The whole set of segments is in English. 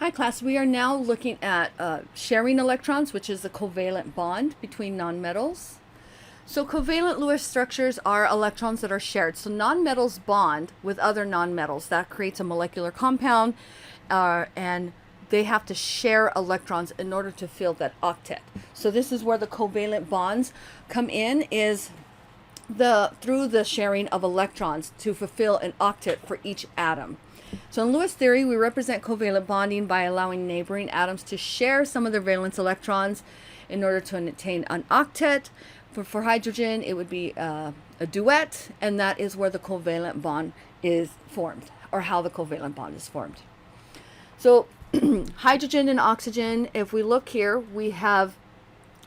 Hi class, we are now looking at sharing electrons, which is a covalent bond between nonmetals. So covalent Lewis structures are electrons that are shared. So nonmetals bond with other nonmetals. That creates a molecular compound, and they have to share electrons in order to fill that octet. So this is where the covalent bonds come in, is through the sharing of electrons to fulfill an octet for each atom. So in Lewis theory, we represent covalent bonding by allowing neighboring atoms to share some of their valence electrons in order to attain an octet. For hydrogen, it would be a duet, and that is where the covalent bond is formed, or how the covalent bond is formed. So hydrogen and oxygen, if we look here, we have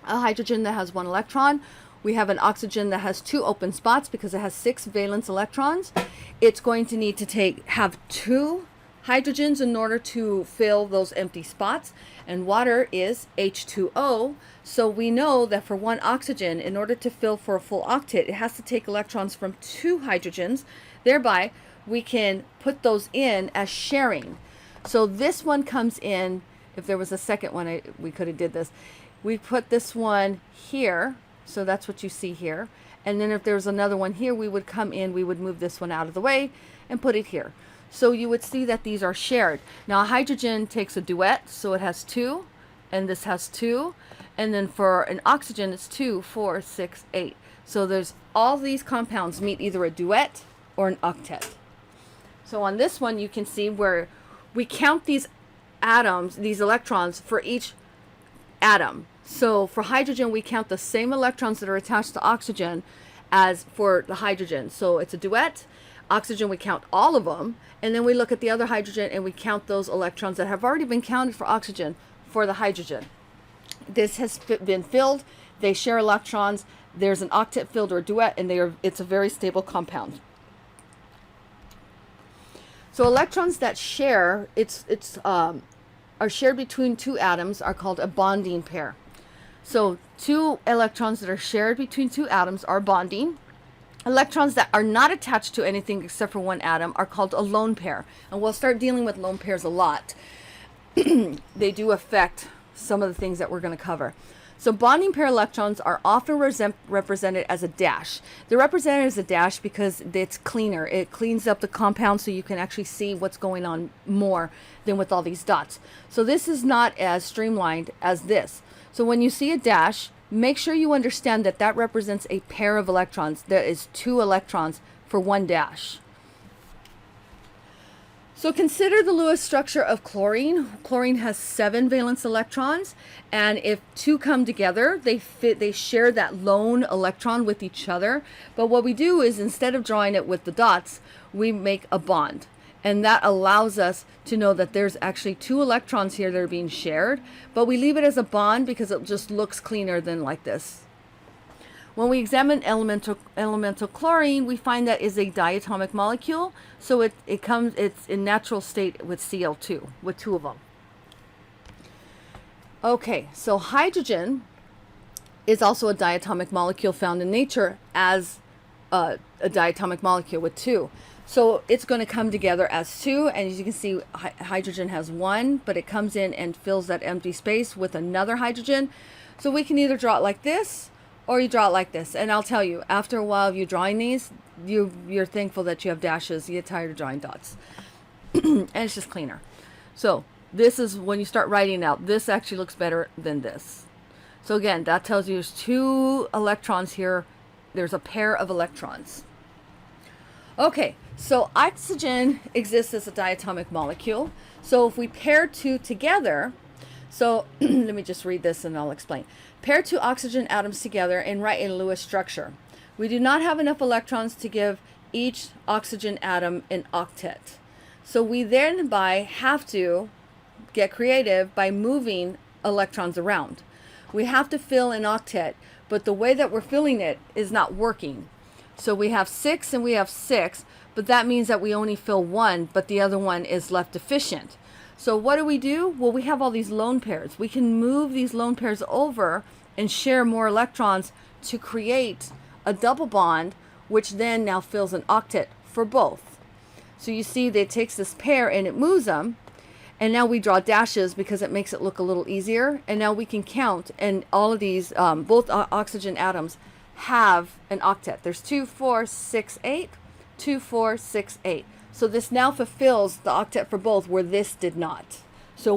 a hydrogen that has one electron. We have an oxygen that has two open spots because it has 6 valence electrons. It's going to need to have 2 hydrogens in order to fill those empty spots. And water is H2O. So we know that for one oxygen, in order to fill for a full octet, it has to take electrons from 2 hydrogens. Thereby, we can put those in as sharing. So this one comes in. If there was a second one, we could have did this. We put this one here. So that's what you see here. And then if there's another one here, we would come in, we would move this one out of the way and put it here. So you would see that these are shared. Now hydrogen takes a duet, so it has 2, and this has 2. And then for an oxygen, it's 2, 4, 6, 8. So there's all these compounds meet either a duet or an octet. So on this one, you can see where we count these atoms, these electrons for each atom. So for hydrogen, we count the same electrons that are attached to oxygen as for the hydrogen. So it's a duet. Oxygen, we count all of them. And then we look at the other hydrogen and we count those electrons that have already been counted for oxygen for the hydrogen. This has been filled. They share electrons. There's an octet filled or duet, and it's a very stable compound. So electrons that share, are shared between 2 atoms are called a bonding pair. So 2 electrons that are shared between 2 atoms are bonding. Electrons that are not attached to anything except for one atom are called a lone pair. And we'll start dealing with lone pairs a lot. They do affect some of the things that we're going to cover. So bonding pair electrons are often represented as a dash. They're represented as a dash because it's cleaner. It cleans up the compound so you can actually see what's going on more than with all these dots. So this is not as streamlined as this. So when you see a dash, make sure you understand that that represents a pair of electrons. There is 2 electrons for one dash. So consider the Lewis structure of chlorine. Chlorine has 7 valence electrons, and if 2 come together, they share that lone electron with each other. But what we do is, instead of drawing it with the dots, we make a bond. And that allows us to know that there's actually 2 electrons here that are being shared, but we leave it as a bond because it just looks cleaner than like this. When we examine elemental chlorine, we find that is a diatomic molecule. So it's in natural state with Cl2, with 2 of them. Okay, so hydrogen is also a diatomic molecule found in nature as a diatomic molecule with 2. So it's going to come together as 2, and as you can see, hydrogen has 1, but it comes in and fills that empty space with another hydrogen. So we can either draw it like this, or you draw it like this. And I'll tell you, after a while of you drawing these, you're thankful that you have dashes. You get tired of drawing dots. And it's just cleaner. So this is when you start writing out, this actually looks better than this. So again, that tells you there's 2 electrons here. There's a pair of electrons. Okay, so oxygen exists as a diatomic molecule. So if we pair 2 together, so let me just read this and I'll explain. Pair 2 oxygen atoms together and write a Lewis structure. We do not have enough electrons to give each oxygen atom an octet. So we then have to get creative by moving electrons around. We have to fill an octet, but the way that we're filling it is not working. So we have 6 and we have 6, but that means that we only fill 1, but the other one is left deficient. So what do? Well, we have all these lone pairs. We can move these lone pairs over and share more electrons to create a double bond, which then now fills an octet for both. So you see that it takes this pair and it moves them, And now we draw dashes because it makes it look a little easier. And now we can count, and all of these, both oxygen atoms have an octet. There's 2, 4, 6, 8, 2, 4, 6, 8. So this now fulfills the octet for both, where this did not. So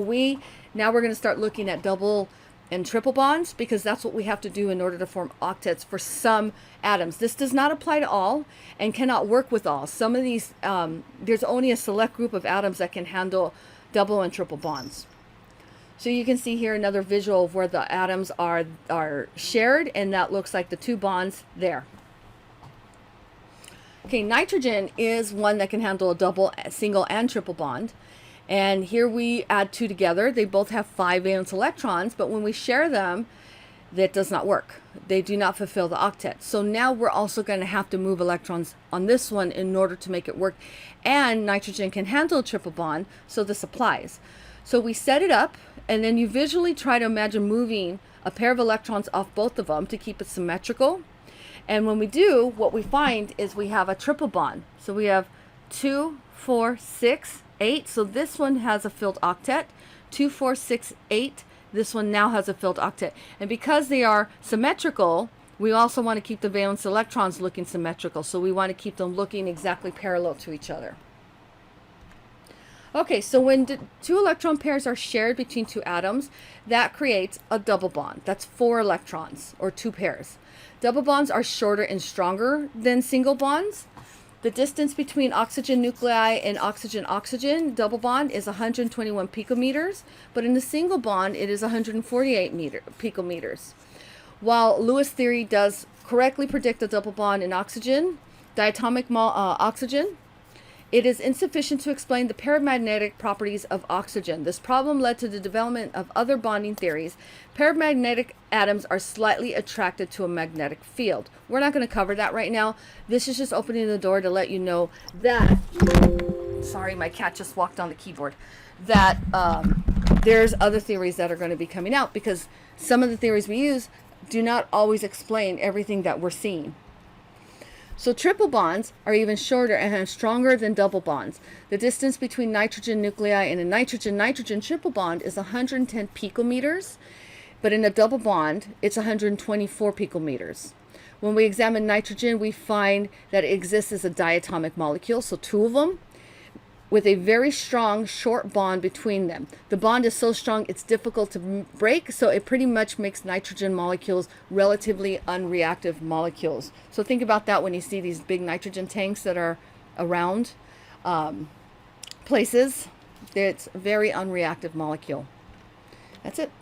now we're going to start looking at double and triple bonds, because that's what we have to do in order to form octets for some atoms. This does not apply to all and cannot work with all. Some of these, there's only a select group of atoms that can handle double and triple bonds. So you can see here another visual of where the atoms are shared, and that looks like the 2 bonds there. Okay, nitrogen is one that can handle a double, single, and triple bond. And here we add 2 together. They both have 5 valence electrons, but when we share them, that does not work. They do not fulfill the octet. So now we're also going to have to move electrons on this one in order to make it work. And nitrogen can handle a triple bond, so this applies. So we set it up, and then you visually try to imagine moving a pair of electrons off both of them to keep it symmetrical. And when we do, what we find is we have a triple bond. So we have 2, 4, 6, 8. So this one has a filled octet. 2, 4, 6, 8. This one now has a filled octet. And because they are symmetrical, we also want to keep the valence electrons looking symmetrical. So we want to keep them looking exactly parallel to each other. Okay, so when 2 electron pairs are shared between 2 atoms, that creates a double bond. That's 4 electrons, or 2 pairs. Double bonds are shorter and stronger than single bonds. The distance between oxygen nuclei and oxygen-oxygen double bond is 121 picometers, but in the single bond, it is 148 picometers. While Lewis theory does correctly predict a double bond in oxygen, diatomic oxygen, it is insufficient to explain the paramagnetic properties of oxygen. This problem led to the development of other bonding theories. Paramagnetic atoms are slightly attracted to a magnetic field. We're not going to cover that right now. This is just opening the door to let you know that, sorry, my cat just walked on the keyboard, that there's other theories that are going to be coming out, because some of the theories we use do not always explain everything that we're seeing. So triple bonds are even shorter and stronger than double bonds. The distance between nitrogen nuclei and a nitrogen-nitrogen triple bond is 110 picometers, but in a double bond, it's 124 picometers. When we examine nitrogen, we find that it exists as a diatomic molecule, so 2 of them, with a very strong short bond between them. The bond is so strong it's difficult to break, so it pretty much makes nitrogen molecules relatively unreactive molecules. So think about that when you see these big nitrogen tanks that are around places. It's a very unreactive molecule. That's it.